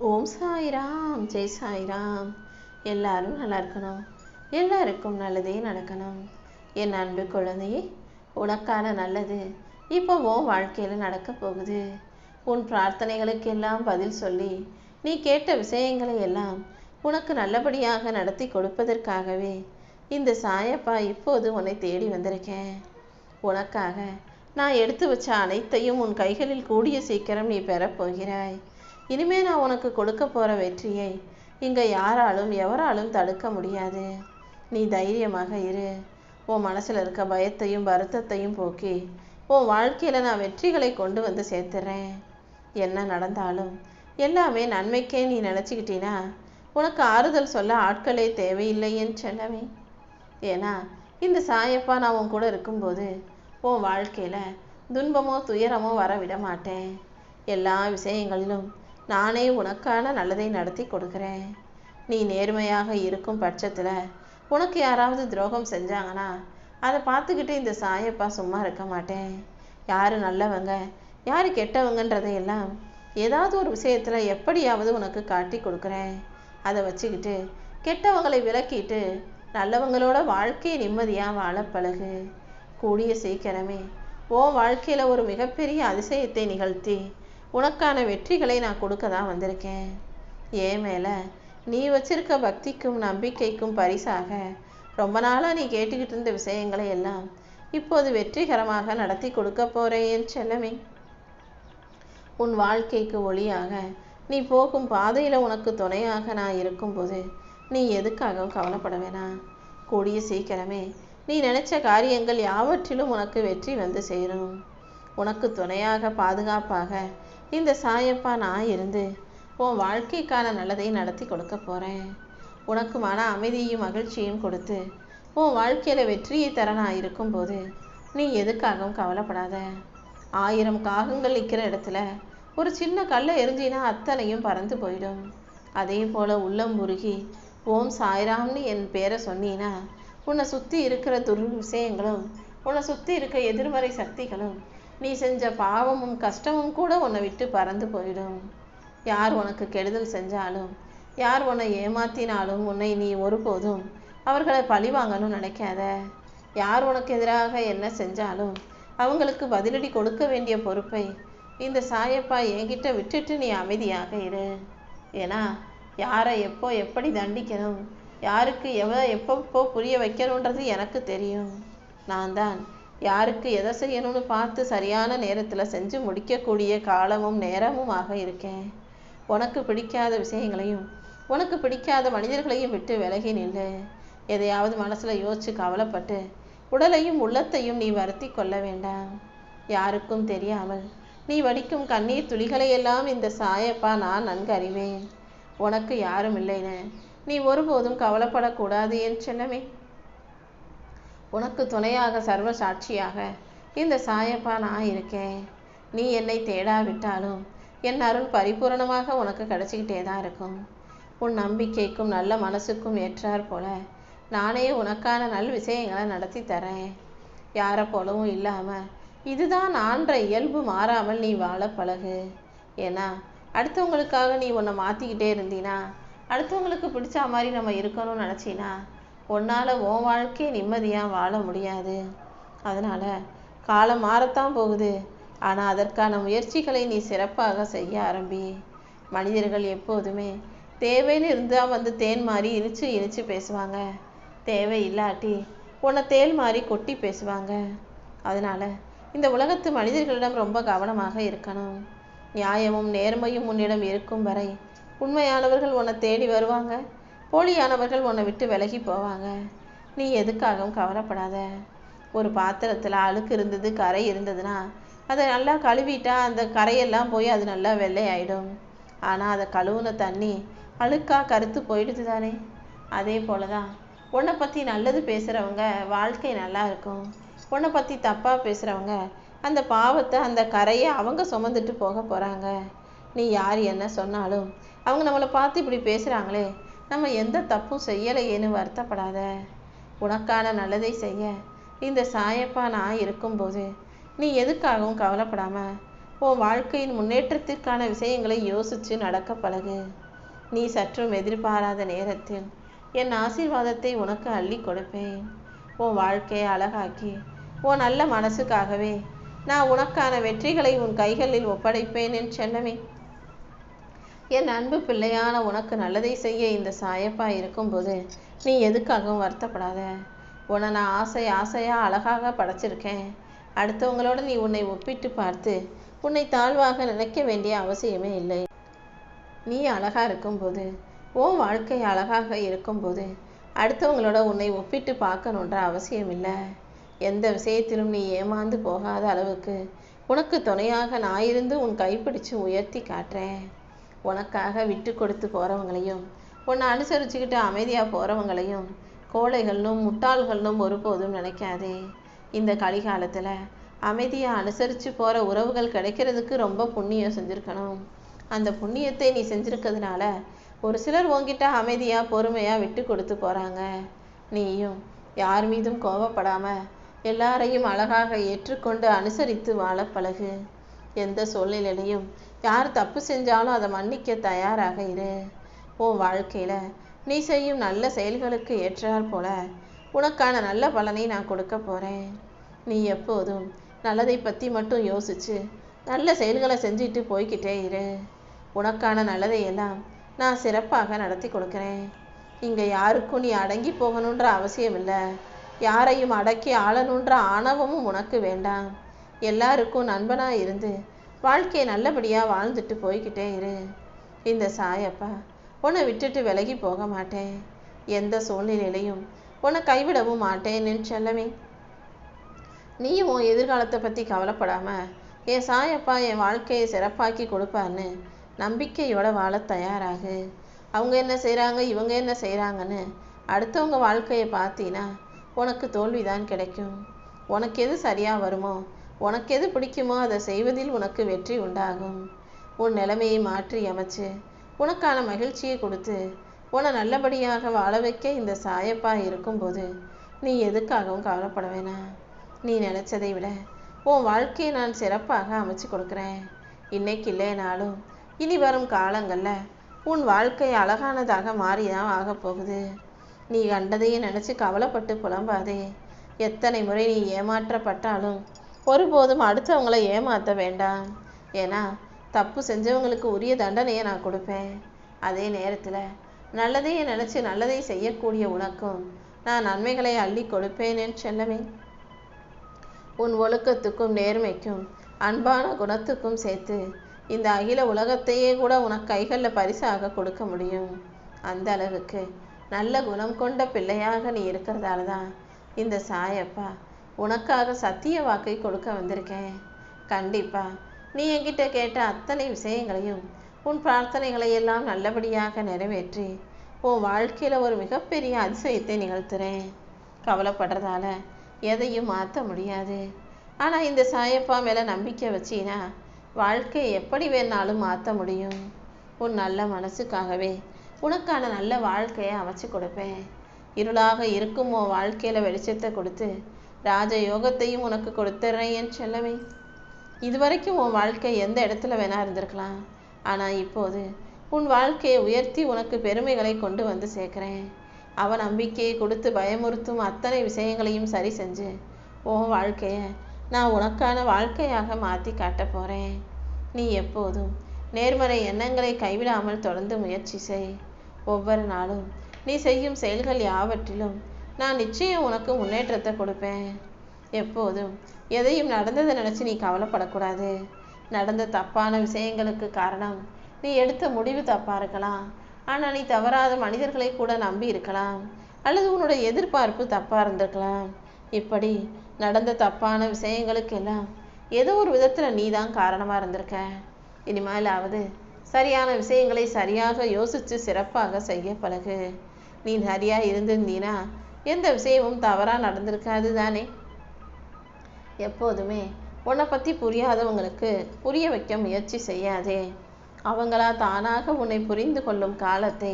ஓம் சாய்ராம், ஜெய் சாய்ராம். எல்லாரும் நல்லா இருக்கணும், எல்லாருக்கும் நல்லதே நடக்கணும். என் அன்பு குழந்தையே, உனக்கான நல்லது இப்போ உன் வாழ்க்கையில் நடக்க போகுது. உன் பிரார்த்தனைகளுக்கெல்லாம் பதில் சொல்லி நீ கேட்ட விஷயங்களை எல்லாம் உனக்கு நல்லபடியாக நடத்தி கொடுப்பதற்காகவே இந்த சாயப்பா இப்போது உன்னை தேடி வந்திருக்கேன். உனக்காக நான் எடுத்து வச்ச அனைத்தையும் உன் கைகளில் கூடிய சீக்கிரம் நீ பெறப்போகிறாய். இனிமே நான் உனக்கு கொடுக்க போகிற வெற்றியை இங்கே யாராலும் எவராலும் தடுக்க முடியாது. நீ தைரியமாக இரு. உன் மனசில் இருக்க பயத்தையும் வருத்தத்தையும் போக்கி உன் வாழ்க்கையில் நான் வெற்றிகளை கொண்டு வந்து சேர்த்துறேன். என்ன நடந்தாலும் எல்லாமே நன்மைக்கே நீ நினச்சிக்கிட்டீன்னா உனக்கு ஆறுதல் சொல்ல ஆட்களே தேவையில்லை என் செல்லவே. ஏன்னா இந்த சாயப்பா நான் உன் கூட இருக்கும்போது உன் வாழ்க்கையில் துன்பமோ துயரமோ வர விட மாட்டேன். எல்லா விஷயங்களிலும் நானே உனக்கான நல்லதை நடத்தி கொடுக்குறேன். நீ நேர்மையாக இருக்கும் பட்சத்தில் உனக்கு யாராவது துரோகம் செஞ்சாங்கன்னா அதை பார்த்துக்கிட்டு இந்த சாயப்பா சும்மா இருக்க மாட்டேன். யார் நல்லவங்க யார் கெட்டவங்கன்றதையெல்லாம் ஏதாவது ஒரு விஷயத்தில் எப்படியாவது உனக்கு காட்டி கொடுக்குறேன். அதை வச்சுக்கிட்டு கெட்டவங்களை விலக்கிட்டு நல்லவங்களோட வாழ்க்கையை நிம்மதியாக வாழ பழகு. கூடிய சீக்கிரமே உன் வாழ்க்கையில் ஒரு மிகப்பெரிய அதிசயத்தை நிகழ்த்தி உனக்கான வெற்றிகளை நான் கொடுக்க தான் வந்திருக்கேன். ஏன் மேலே நீ வச்சிருக்க பக்திக்கும் நம்பிக்கைக்கும் பரிசாக ரொம்ப நாளாக நீ கேட்டுக்கிட்டு இருந்த விஷயங்களை எல்லாம் இப்போது வெற்றிகரமாக நடத்தி கொடுக்க போகிறேன் என் செல்லமே. உன் வாழ்க்கைக்கு ஒளியாக நீ போகும் பாதையில் உனக்கு துணையாக நான் இருக்கும்போது நீ எதுக்காகவும் கவலைப்பட வேணாம். கூடிய சீக்கிரமே நீ நினைச்ச காரியங்கள் யாவற்றிலும் உனக்கு வெற்றி வந்து சேரும். உனக்கு துணையாக பாதுகாப்பாக இந்த சாயப்பா நான் இருந்து உன் வாழ்க்கைக்கான நல்லதை நடத்தி கொடுக்க போகிறேன். உனக்கு மன அமைதியும் மகிழ்ச்சியும் கொடுத்து உன் வாழ்க்கையில் வெற்றியை தர நான் இருக்கும்போது நீ எதுக்காகவும் கவலைப்படாத. 1000 காகங்கள் நிற்கிற இடத்துல ஒரு சின்ன கல்லை எரிஞ்சினா அத்தனையும் பறந்து போயிடும். அதே போல் உள்ளம் உருகி ஓம் சாய்ராம்னு என் பேரை சொன்னீன்னா உன்னை சுற்றி இருக்கிற விஷயங்களும் உன்னை சுற்றி இருக்க எதிர்மறை சக்திகளும் நீ செஞ்ச பாவமும் கஷ்டமும் கூட உன்னை விட்டு பறந்து போயிடும். யார் உனக்கு கெடுதல் செஞ்சாலும் யார் உன்னை ஏமாத்தினாலும் உன்னை நீ ஒருபோதும் அவர்களை பழி வாங்கணும்னு நினைக்காத. யார் உனக்கு எதிராக என்ன செஞ்சாலும் அவங்களுக்கு பதிலடி கொடுக்க வேண்டிய பொறுப்பை இந்த சாயப்பா என்கிட்ட விட்டுட்டு நீ அமைதியாக இரு. ஏன்னா யாரை எப்போ எப்படி தண்டிக்கணும், யாருக்கு எப்போ புரிய வைக்கணுன்றது எனக்கு தெரியும். நான் தான் யாருக்கு எதை செய்யணும்னு பார்த்து சரியான நேரத்தில் செஞ்சு முடிக்கக்கூடிய காலமும் நேரமுமாக இருக்கேன். உனக்கு பிடிக்காத விஷயங்களையும் உனக்கு பிடிக்காத மனிதர்களையும் விட்டு விலகி நின்று எதையாவது மனசில் யோசிச்சு கவலைப்பட்டு உடலையும் உள்ளத்தையும் நீ வருத்தி கொள்ள வேண்டாம். யாருக்கும் தெரியாமல் நீ வடிக்கும் கண்ணீர் துளிகளையெல்லாம் இந்த சாயப்பா நான் நன்கு அறிவேன். உனக்கு யாரும் இல்லைன்னு நீ ஒருபோதும் கவலைப்படக்கூடாது என் செல்லமே. உனக்கு துணையாக சர்வ சாட்சியாக இந்த சாயப்பா நான் இருக்கேன். நீ என்னை தேடாவிட்டாலும் என் அருள் பரிபூரணமாக உனக்கு கிடைச்சிக்கிட்டே தான் இருக்கும். உன் நம்பிக்கைக்கும் நல்ல மனசுக்கும் ஏற்றார் போல நானே உனக்கான நல் விஷயங்களை நடத்தி தரேன். யாரை போலவும் இல்லாமல் இதுதான் நான்ற இயல்பு மாறாமல் நீ வாழ பழகு. ஏன்னா அடுத்தவங்களுக்காக நீ உன்னை மாற்றிக்கிட்டே இருந்தீனா, அடுத்தவங்களுக்கு பிடிச்ச மாதிரி நம்ம இருக்கணும்னு நினச்சினா உன்னால் உன் வாழ்க்கையை நிம்மதியாக வாழ முடியாது. அதனால் காலம் மாறத்தான் போகுது, ஆனால் அதற்கான முயற்சிகளை நீ சிறப்பாக செய்ய ஆரம்பி. மனிதர்கள் எப்போதுமே தேவைன்னு இருந்தால் வந்து தேன் மாதிரி இனிச்சு பேசுவாங்க, தேவை இல்லாட்டி உன்னை தேல் மாதிரி கொட்டி பேசுவாங்க. அதனால் இந்த உலகத்து மனிதர்களிடம் ரொம்ப கவனமாக இருக்கணும். நியாயமும் நேர்மையும் உன்னிடம் இருக்கும் வரை உண்மையானவர்கள் உன்னை தேடி வருவாங்க, போலியானவர்கள் உன்னை விட்டு விலகி போவாங்க. நீ எதுக்காகவும் கவலைப்படாத. ஒரு பாத்திரத்தில் அழுக்கு இருந்தது கரை இருந்ததுன்னா அதை நல்லா கழுவிட்டா அந்த கரையெல்லாம் போய் அது நல்லா வெள்ளையாயிடும். ஆனால் அதை கழுவுன தண்ணி அழுக்காக கருத்து போயிடுது தானே. அதே போல தான் உன்னை பற்றி நல்லது பேசுகிறவங்க வாழ்க்கை நல்லா இருக்கும், உன்னை பற்றி தப்பாக பேசுகிறவங்க அந்த பாவத்தை அந்த கரையை அவங்க சுமந்துட்டு போக போகிறாங்க. நீ யார் என்ன சொன்னாலும் அவங்க நம்மளை பார்த்து இப்படி பேசுகிறாங்களே, நம்ம எந்த தப்பும் செய்யலையேன்னு வருத்தப்படாத. உனக்கான நல்லதை செய்ய இந்த சாயப்பா நான் இருக்கும்போது நீ எதுக்காகவும் கவலைப்படாமல் உன் வாழ்க்கையின் முன்னேற்றத்திற்கான விஷயங்களை யோசித்து நடக்க பழகு. நீ சற்றும் எதிர்பாராத நேரத்தில் என் ஆசீர்வாதத்தை உனக்கு அள்ளி கொடுப்பேன். உன் வாழ்க்கையை அழகாக்கி உன் நல்ல மனசுக்காகவே நான் உனக்கான வெற்றிகளை உன் கைகளில் ஒப்படைப்பேன் என் செல்லமே. என் அன்பு பிள்ளையான உனக்கு நல்லதை செய்ய இந்த சாயப்பா இருக்கும்போது நீ எதுக்காகவும் வருத்தப்படாத. உன்னை நான் ஆசையாக அழகாக படைச்சிருக்கேன். அடுத்தவங்களோட நீ உன்னை ஒப்பிட்டு பார்த்து உன்னை தாழ்வாக நினைக்க வேண்டிய அவசியமே இல்லை. நீ அழகாக இருக்கும்போது, உன் வாழ்க்கை அழகாக இருக்கும்போது அடுத்தவங்களோட உன்னை ஒப்பிட்டு பார்க்கணுன்ற அவசியம் இல்லை. எந்த விஷயத்திலும் நீ ஏமாந்து போகாத அளவுக்கு உனக்கு துணையாக நான் இருந்து உன் கைப்பிடிச்சு உயர்த்தி காட்டுறேன். உனக்காக விட்டு கொடுத்து போகிறவங்களையும் உன்னை அனுசரிச்சுக்கிட்டு அமைதியாக போகிறவங்களையும் கோழைகள்னும் முட்டாள்கள்னும் ஒருபோதும் நினைக்காதே. இந்த கலிகாலத்தில் அமைதியாக அனுசரித்து போகிற உறவுகள் கிடைக்கிறதுக்கு ரொம்ப புண்ணியம் செஞ்சுருக்கணும். அந்த புண்ணியத்தை நீ செஞ்சுருக்கிறதுனால ஒரு சிலர் உன்கிட்ட அமைதியாக பொறுமையாக விட்டு கொடுத்து போகிறாங்க. நீயும் யார் மீதும் கோபப்படாமல் எல்லாரையும் அழகாக ஏற்றுக்கொண்டு அனுசரித்து வாழ பழகு. எந்த சூழ்நிலையிலையும் யார் தப்பு செஞ்சாலும் அதை மன்னிக்க தயாராக இரு. உன் வாழ்க்கையில் நீ செய்யும் நல்ல செயல்களுக்கு ஏற்றாற் போல உனக்கான நல்ல பலனை நான் கொடுக்க போகிறேன். நீ எப்போதும் நல்லதை பற்றி மட்டும் யோசித்து நல்ல செயல்களை செஞ்சுட்டு போய்கிட்டே இரு. உனக்கான நல்லதையெல்லாம் நான் சிறப்பாக நடத்தி கொடுக்குறேன். இங்கே யாருக்கும் நீ அடங்கி போகணுன்ற அவசியம் இல்லை. யாரையும் அடக்கி ஆளணுன்ற ஆணவமும் உனக்கு வேண்டாம். எல்லாருக்கும் நண்பனாக இருந்து வாழ்க்கையை நல்லபடியாக வாழ்ந்துட்டு போய்கிட்டே இரு. இந்த சாயப்பா உன்னை விட்டுட்டு விலகி போக மாட்டேன். எந்த சூழ்நிலையிலையும் உன்னை கைவிடவும் மாட்டேன் என் செல்லமே. நீயும் உன் எதிர்காலத்தை பற்றி கவலைப்படாமல் என் சாயப்பா என் வாழ்க்கையை சிறப்பாக்கி கொடுப்பான்னு நம்பிக்கையோட வாழ தயாராகு. அவங்க என்ன செய்கிறாங்க, இவங்க என்ன செய்கிறாங்கன்னு அடுத்தவங்க வாழ்க்கையை பார்த்தீங்கன்னா உனக்கு தோல்விதான் கிடைக்கும். உனக்கு எது சரியாக வருமோ, உனக்கு எது பிடிக்குமோ அதை செய்வதில் உனக்கு வெற்றி உண்டாகும். உன் நிலைமையை மாற்றி அமைச்சு உனக்கான மகிழ்ச்சியை கொடுத்து உன்னை நல்லபடியாக வாழ வைக்க இந்த சாயப்பா இருக்கும்போது நீ எதுக்காகவும் கவலைப்பட வேணாம். நீ நினச்சதை விட உன் வாழ்க்கையை நான் சிறப்பாக அமைச்சு கொடுக்குறேன். இன்னைக்கு இல்லைனாலும் இனி வரும் காலங்களில் உன் வாழ்க்கை அழகானதாக மாறிதான் ஆகப் போகுது. நீ கண்டதையே நினச்சி கவலைப்பட்டு புலம்பாதே. எத்தனை முறை நீ ஏமாற்றப்பட்டாலும் ஒருபோதும் அடுத்தவங்களை ஏமாற்ற வேண்டாம். ஏன்னா தப்பு செஞ்சவங்களுக்கு உரிய தண்டனையை நான் கொடுப்பேன். அதே நேரத்தில் நல்லதையே நினச்சி நல்லதை செய்யக்கூடிய உனக்கும் நான் நன்மைகளை அள்ளி கொடுப்பேன் என் செல்லமே. உன் ஒழுக்கத்துக்கும் நேர்மைக்கும் அன்பான குணத்துக்கும் சேர்த்து இந்த அகில உலகத்தையே கூட உனக்கு கைகளில் பரிசாக கொடுக்க முடியும். அந்த அளவுக்கு நல்ல குணம் கொண்ட பிள்ளையாக நீ இருக்கிறதால தான் இந்த சாயப்பா உனக்காக சத்திய வாக்கை கொடுக்க வந்திருக்கேன். கண்டிப்பா நீ என்கிட்ட கேட்ட அத்தனை விஷயங்களையும் உன் பிரார்த்தனைகளை எல்லாம் நல்லபடியாக நிறைவேற்றி உன் வாழ்க்கையில் ஒரு மிகப்பெரிய அதிசயத்தை நிகழ்த்துறேன். கவலைப்படுறதால எதையும் மாற்ற முடியாது. ஆனால் இந்த சாயப்பா மேலே நம்பிக்கை வச்சினா வாழ்க்கையை எப்படி வேணாலும் மாற்ற முடியும். உன் நல்ல மனசுக்காகவே உனக்கான நல்ல வாழ்க்கையை அமைச்சு கொடுப்பேன். இருளாக இருக்கும் உன் வாழ்க்கையில் வெளிச்சத்தை கொடுத்து ராஜ யோகத்தையும் உனக்கு கொடுத்துட்றேன் என் செல்லமே. இதுவரைக்கும் உன் வாழ்க்கை எந்த இடத்துல வேணா இருந்திருக்கலாம். ஆனால் இப்போது உன் வாழ்க்கையை உயர்த்தி உனக்கு பெருமைகளை கொண்டு வந்து சேர்க்குறேன். அவன் நம்பிக்கையை கொடுத்து பயமுறுத்தும் அத்தனை விஷயங்களையும் சரி செஞ்சு உன் வாழ்க்கையை நான் உனக்கான வாழ்க்கையாக மாற்றி காட்ட போகிறேன். நீ எப்போதும் நேர்மறை எண்ணங்களை கைவிடாமல் தொடர்ந்து முயற்சி செய். ஒவ்வொரு நாளும் நீ செய்யும் செயல்கள் யாவற்றிலும் நான் நிச்சயம் உனக்கு முன்னேற்றத்தை கொடுப்பேன். எப்போதும் எதையும் நடந்ததை நினச்சி நீ கவலைப்படக்கூடாது. நடந்த தப்பான விஷயங்களுக்கு காரணம் நீ எடுத்த முடிவு தப்பாக இருக்கலாம். ஆனால் நீ தவறாத மனிதர்களை கூட நம்பி இருக்கலாம். அல்லது உன்னோட எதிர்பார்ப்பு தப்பாக இருந்திருக்கலாம். இப்படி நடந்த தப்பான விஷயங்களுக்கெல்லாம் ஏதோ ஒரு விதத்தில் நீ தான் காரணமாக இருந்திருக்க. இனிமேலாவது சரியான விஷயங்களை சரியாக யோசித்து சிறப்பாக செய்ய பழகு. நீ சரியாக இருந்திருந்தீனா எந்த விஷயமும் தவறாக நடந்திருக்காது தானே. எப்போதுமே உன்னை பற்றி புரியாதவங்களுக்கு புரிய வைக்க முயற்சி செய்யாதே. அவங்களா தானாக உன்னை புரிந்து கொள்ளும் காலத்தை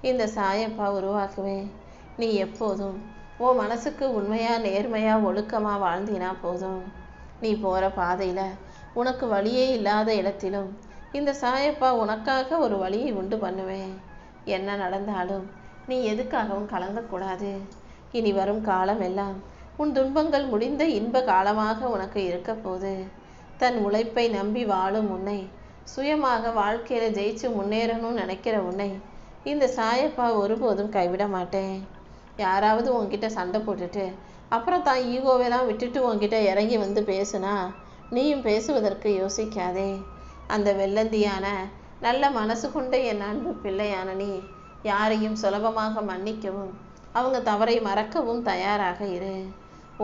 இந்த சாயப்பா உருவாக்குவேன். நீ எப்போதும் உன் மனசுக்கு உண்மையாக நேர்மையாக ஒழுக்கமாக வாழ்ந்தினா போதும். நீ போகிற பாதையில் உனக்கு வழியே இல்லாத இடத்திலும் இந்த சாயப்பா உனக்காக ஒரு வழியை உண்டு பண்ணுவேன். என்ன நடந்தாலும் நீ எதுக்காகவும் கலங்கக்கூடாது. இனி வரும் காலம் எல்லாம் உன் துன்பங்கள் முடிந்த இன்ப காலமாக உனக்கு இருக்க போது. தன் உழைப்பை நம்பி வாழும் உன்னை, சுயமாக வாழ்க்கையில ஜெயிச்சு முன்னேறணும்னு நினைக்கிற உன்னை இந்த சாயப்பா ஒருபோதும் கைவிட மாட்டேன். யாராவது உன்கிட்ட சண்டை போட்டுட்டு அப்புறம் தான் ஈகோவெல்லாம் விட்டுட்டு உன்கிட்ட இறங்கி வந்து பேசுனா நீயும் பேசுவதற்கு யோசிக்காதே. அந்த வெள்ளந்தியான நல்ல மனசு கொண்ட என் அன்பு பிள்ளையான நீ யாரையும் சுலபமாக மன்னிக்கவும் அவங்க தவறை மறக்கவும் தயாராக இரு.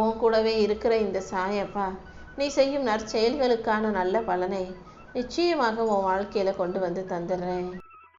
உன் கூடவே இருக்கிற இந்த சாயப்பா நீ செய்யும் நற்செயல்களுக்கான நல்ல பலனை நிச்சயமாக உன் வாழ்க்கையில கொண்டு வந்து தந்துடுறேன்.